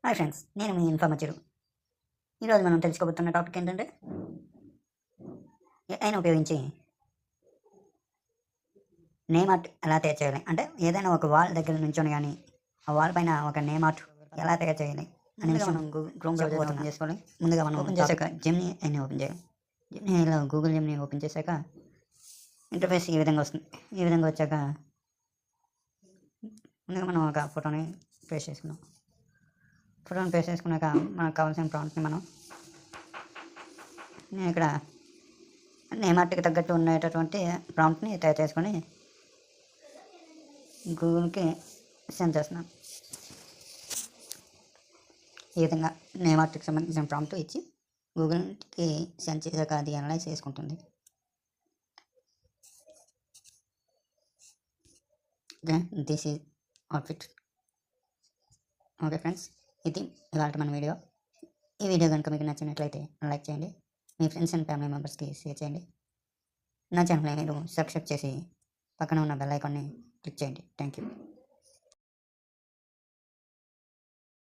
Hi friends, నేను మీ informative. ఈరోజు మనం తెలుసుకోబోతున్న టాపిక్ ఏంటంటే ఏఐని ఉపయోగించి నేమ్ ఆర్ట్ ఎలా తయారు చేయాలి. అంటే ఏదైనా ఒక వాల్ దగ్గర నుంచొని కానీ ఆ వాల్ పైన ఒక నేమ్ ఆర్ట్ ఎలా తయారు చేయాలి అనే విషయం మనం క్రోమ్ బ్రౌజర్ ఓపెన్ చేసుకోవాలి. ముందుగా మనం ఓపెన్ చేశాక జెమినీ అని ఓపెన్ చేయాలి. జెమినీలో గూగుల్ జెమినీ ఓపెన్ చేశాక ఇంటర్ఫేస్ ఈ విధంగా వస్తుంది. ఈ విధంగా వచ్చాక ముందుగా మనం ఒక ఫోటోని పేస్ట్ చేసుకున్నాం. ఫోటోని పేస్ట్ చేసుకున్నాక మనకు కావాల్సిన ప్రాంప్ట్ని నేను ఇక్కడ నేమ్ ఆర్ట్కి తగ్గట్టు ఉండేటటువంటి ప్రాంప్ట్ని తయారు చేసుకొని గూగుల్కి సెండ్ చేస్తున్నాను. ఈ విధంగా నేమ్ ఆర్ట్కి సంబంధించిన ప్రాంప్ట్ ఇచ్చి గూగుల్కి సెండ్ చేశాక అది అనలైజ్ చేసుకుంటుంది. Okay, this is outfit. Okay friends, ఇది ఇవాళ మన వీడియో. ఈ వీడియో కనుక మీకు నచ్చినట్లయితే లైక్ చేయండి, మీ ఫ్రెండ్స్ అండ్ ఫ్యామిలీ మెంబర్స్కి షేర్ చేయండి. నా ఛానల్ని మీరు సబ్స్క్రైబ్ చేసి పక్కన ఉన్న బెల్ ఐకాన్ని క్లిక్ చేయండి. Thank you.